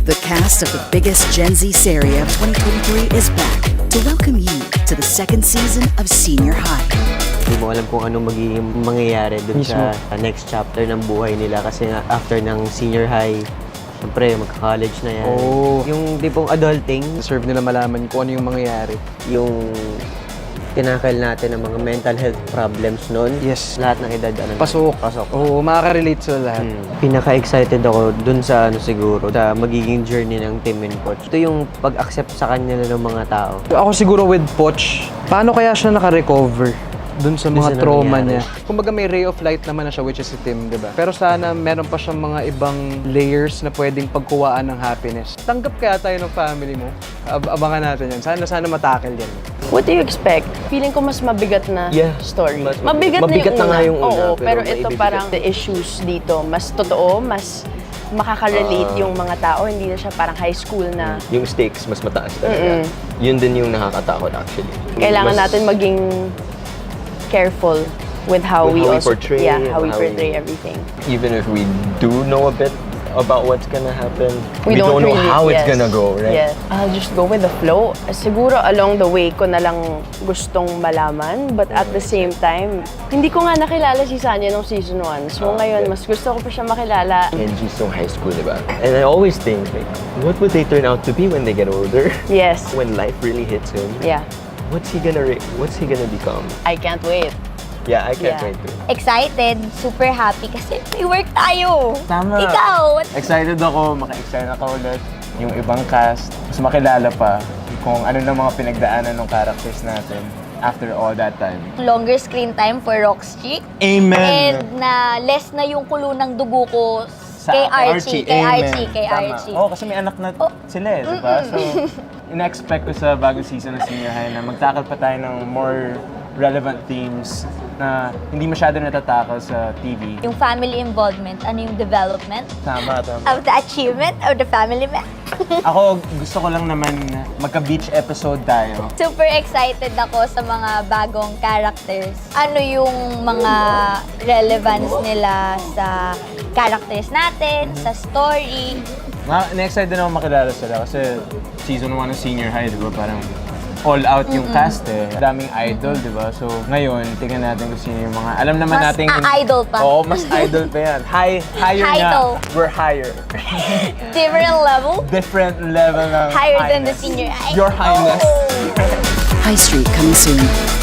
The cast of the biggest Gen Z series of 2023 is back to welcome you to the second season of Senior High. Hindi mo alam kung anong magiging mangyayari dun sa next chapter ng buhay nila kasi nga after ng senior high, siyempre magka-college na yan. Oh. Yung tipong adulting, Deserve nila malaman kung ano yung mangyayari. yung tinakal natin ng mga mental health problems noon. Yes. Lahat ng edad, Pasok. Oo, makaka-relate sa lahat. Pinaka-excited ako dun sa siguro, sa magiging journey ng Tim and Poch. Ito yung pag-accept sa kanya ng mga tao. Ako siguro with Poch, paano kaya siya naka-recover dun sa mga Dun sa trauma nangyari. niya? Kumbaga may ray of light naman na siya, which is si Tim, di ba? Pero sana meron pa siyang mga ibang layers na pwedeng pagkuwaan ng happiness. Tanggap kaya tayo ng family mo? Abangan natin yan. Sana matakil yan. What do you expect? Feeling ko mas mabigat na story. Mas mabigat mabigat na na nga yung una, Oo, pero pero ito maibibigat. parang the issues dito, mas totoo, mas makaka-relate yung mga tao. Hindi na siya parang high school na Yung stakes mas mataas talaga. Yun din yung nakakatakot actually. kailangan Mas- natin maging careful with how With we how we also portray how we and how portray we- everything. Even if we do know a bit about what's gonna happen, We don't know really- how it's yes. gonna go, right? Yes. I'll just go with the flow. Siguro along the way ko na lang gustong malaman, but at the same time, hindi ko nga nakilala si Sanya nung season 1. So ngayon, mas gusto ko pa siya makilala. And she's so high school, diba? And I always think, like, what would they turn out to be when they get older? Yes. When life really hits him, Yeah. what's he gonna become? I can't wait. Yeah, I can't Yeah. wait to. Excited, super happy kasi may work tayo. Tama. Ikaw, Excited ako, maka-excited ako ulit. Yung ibang cast, mas makilala pa kung ano na mga pinagdaanan ng characters natin after all that time. longer screen time for Rockstreak. Amen! And na less na yung kulo ng dugo ko Sa kay Archie. Kay Amen. Archie, kay Tama. Archie. Oo, kasi may anak na sila eh, di ba? So, ina-expect ko sa bagong season ng Senior High na magtakal pa tayo ng more relevant themes na hindi masyado natatakal sa TV. Yung family involvement, ano yung development Tama. of the achievement of the family man. Ako, gusto ko lang naman magka-beach episode tayo. Super excited ako sa mga bagong characters. Ano yung mga relevance nila sa characters natin, sa story. Na-excited din ako makilala sila kasi season 1 ng Senior High, di ba? Parang all out yung cast eh. Daming idol, di ba? So, ngayon, tingnan natin kung sino yung mga... Alam naman Mas natin... idol pa. Oo, mas idol pa yan. Higher Idol. nga. We're higher. Different level, Different level ng higher than the highness. senior high. Your Highness. Oh. High Street coming soon.